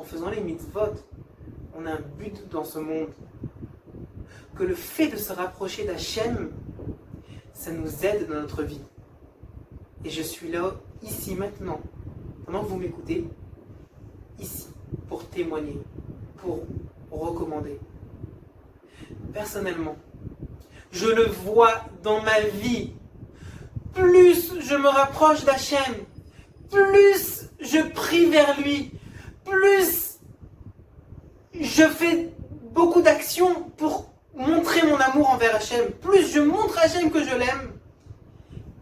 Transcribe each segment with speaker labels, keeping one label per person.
Speaker 1: faisant les mitzvot, on a un but dans ce monde. Que le fait de se rapprocher d'Hachem, ça nous aide dans notre vie. Et je suis là, ici, maintenant, pendant que vous m'écoutez, ici, pour témoigner, pour recommander. Personnellement, je le vois dans ma vie. Plus je me rapproche d'Hachem, plus je prie vers lui, plus je fais beaucoup d'actions pour montrer mon amour envers Hachem, plus je montre à Hachem que je l'aime,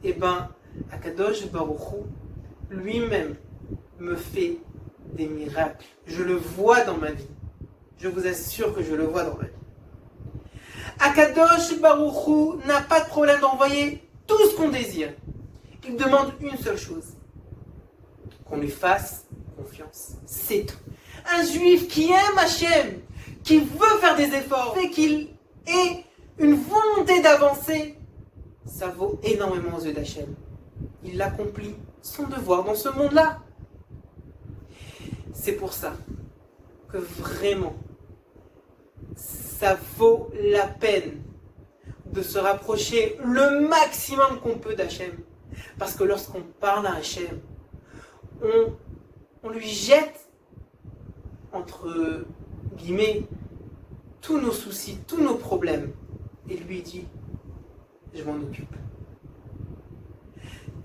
Speaker 1: et ben, Akadosh Baruch Hu, lui-même, me fait des miracles. Je le vois dans ma vie. Je vous assure que je le vois dans ma vie. Akadosh Baruch Hu n'a pas de problème d'envoyer tout ce qu'on désire. Il demande une seule chose. Qu'on lui fasse confiance. C'est tout. Un juif qui aime Hachem, qui veut faire des efforts, et qu'il ait une volonté d'avancer, ça vaut énormément aux yeux d'Hachem. Il accomplit son devoir dans ce monde-là. C'est pour ça que vraiment, ça vaut la peine de se rapprocher le maximum qu'on peut d'Hachem. Parce que lorsqu'on parle à Hachem, on lui jette, entre guillemets, tous nos soucis, tous nos problèmes. Et lui dit, je m'en occupe.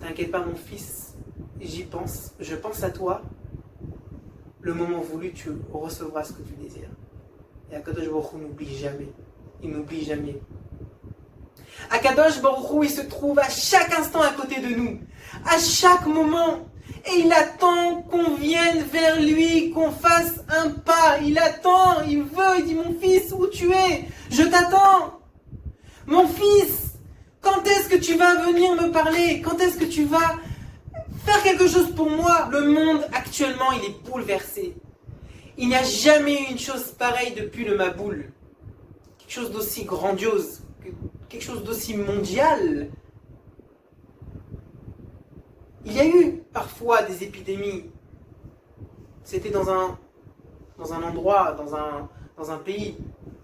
Speaker 1: T'inquiète pas mon fils, j'y pense, je pense à toi. Le moment voulu, tu recevras ce que tu désires. Et Akadosh Baruch Hu n'oublie jamais. Il n'oublie jamais. Akadosh Baruch Hu, il se trouve à chaque instant à côté de nous. À chaque moment. Et il attend qu'on vienne vers lui, qu'on fasse un pas. Il attend, il veut, il dit, mon fils, où tu es? Je t'attends. Mon fils, quand est-ce que tu vas venir me parler? Quand est-ce que tu vas faire quelque chose pour moi? Le monde actuellement, il est bouleversé. Il n'y a jamais eu une chose pareille depuis le Maboul. Quelque chose d'aussi grandiose, quelque chose d'aussi mondial. Il y a eu parfois des épidémies. C'était dans un endroit, dans un pays,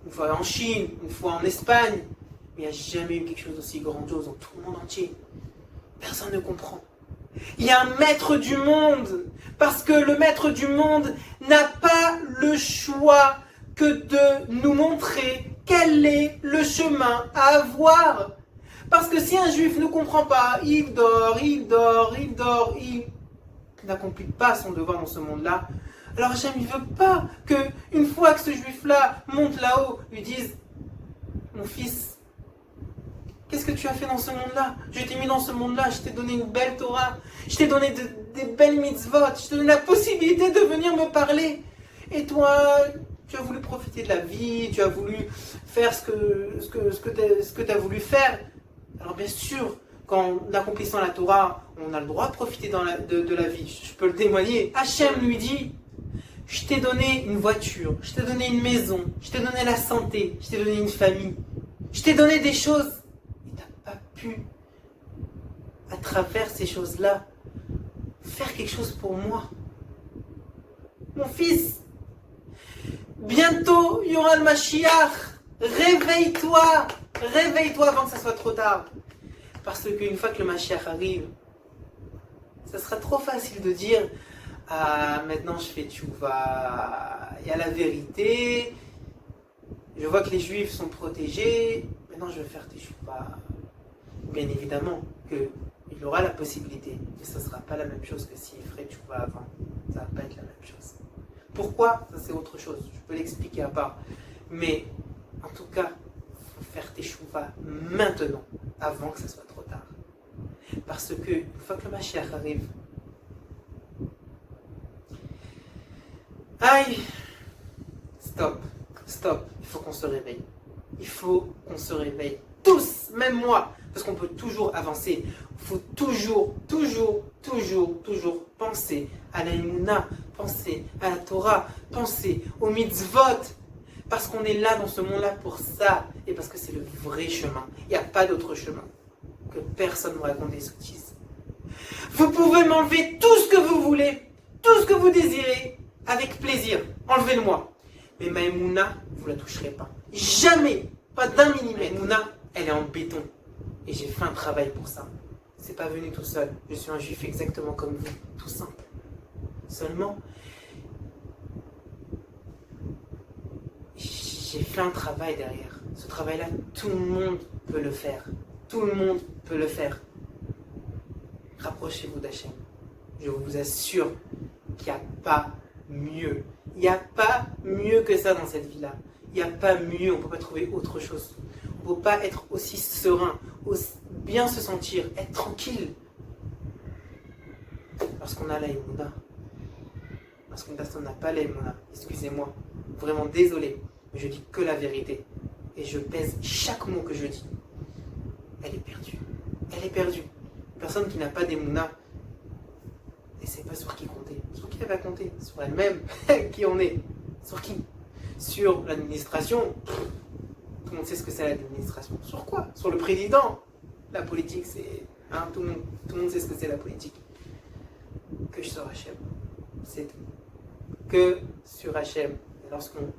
Speaker 1: une fois en Chine, une fois en Espagne. Mais il n'y a jamais eu quelque chose d'aussi grandiose dans tout le monde entier. Personne ne comprend. Il y a un maître du monde, parce que le maître du monde n'a pas le choix que de nous montrer quel est le chemin à avoir. Parce que si un juif ne comprend pas, il dort, il n'accomplit pas son devoir dans ce monde-là, alors Hachem, il ne veut pas qu'une fois que ce juif-là monte là-haut, lui dise, mon fils, qu'est-ce que tu as fait dans ce monde-là? Je t'ai mis dans ce monde-là, je t'ai donné une belle Torah, je t'ai donné des belles mitzvot, je t'ai donné la possibilité de venir me parler. Et toi, tu as voulu profiter de la vie, tu as voulu faire ce que tu as voulu faire. Alors bien sûr, qu'en accomplissant la Torah, on a le droit de profiter de la vie. Je peux le témoigner. Hachem lui dit, je t'ai donné une voiture, je t'ai donné une maison, je t'ai donné la santé, je t'ai donné une famille, je t'ai donné des choses. Et tu n'as pas pu, à travers ces choses-là, faire quelque chose pour moi. Mon fils, bientôt il y aura le Mashiach. Réveille-toi avant que ça soit trop tard. Parce qu'une fois que le Mashiach arrive, ça sera trop facile de dire ah, maintenant je fais tchouva, il y a la vérité, je vois que les juifs sont protégés, maintenant je vais faire tchouva. Bien évidemment qu'il aura la possibilité, mais ça ne sera pas la même chose que s'il ferait tchouva avant. Ça ne va pas être la même chose. Pourquoi? Ça c'est autre chose, je peux l'expliquer à part. Mais en tout cas, il faut faire tchouva maintenant, avant que ça soit trop tard. Parce que une fois que le Mashiach arrive, aïe, stop, il faut qu'on se réveille. Il faut qu'on se réveille. Tous, même moi, parce qu'on peut toujours avancer. Il faut toujours penser à la Emouna, penser à la Torah, penser aux mitzvot. Parce qu'on est là dans ce monde-là pour ça. Et parce que c'est le vrai chemin. Il n'y a pas d'autre chemin. Que personne ne vous raconte des sottises. Vous pouvez m'enlever tout ce que vous voulez, tout ce que vous désirez. avec plaisir, enlevez-le-moi. Mais ma Emouna, vous la toucherez pas. Jamais, pas d'un millimètre. Emouna, elle est en béton. Et j'ai fait un travail pour ça. C'est pas venu tout seul. Je suis un juif exactement comme vous, tout simple. Seulement, j'ai fait un travail derrière. Ce travail-là, tout le monde peut le faire. Tout le monde peut le faire. Rapprochez-vous d'Hachem. Je vous assure qu'il n'y a pas mieux. Il n'y a pas mieux que ça dans cette vie-là. Il n'y a pas mieux, on ne peut pas trouver autre chose. On ne peut pas être aussi serein, aussi bien se sentir, être tranquille. Parce qu'on a la Emouna. Parce qu'on n'a pas la Emouna. Excusez-moi. Vraiment désolé. Mais je dis que la vérité. Et je pèse chaque mot que je dis. Elle est perdue. Elle est perdue. Une personne qui n'a pas d'Emouna, et c'est pas sur qui compter. Sur qui elle va compter? Sur elle-même. Qui on est? Sur qui? Sur l'administration. Tout le monde sait ce que c'est l'administration. Sur quoi? Sur le président. La politique, c'est... Hein, tout le monde sait ce que c'est la politique. Que sur Hachem. C'est tout. Que sur Hachem. Et lorsqu'on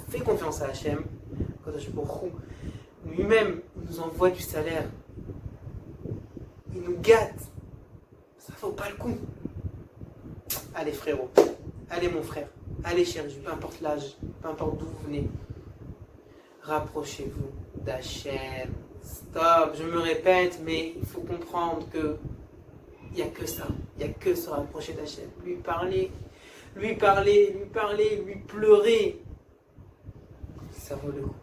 Speaker 1: fait confiance à Hachem, lui-même nous envoie du salaire. Il nous gâte. Ça vaut pas le coup. Allez frérot. Allez mon frère. Allez cher Dieu. Peu importe l'âge. Peu importe d'où vous venez. Rapprochez-vous d'Hachem. Stop. Je me répète, mais il faut comprendre que il n'y a que ça. Il n'y a que se rapprocher d'Hachem. Lui parler, lui pleurer. Ça vaut le coup.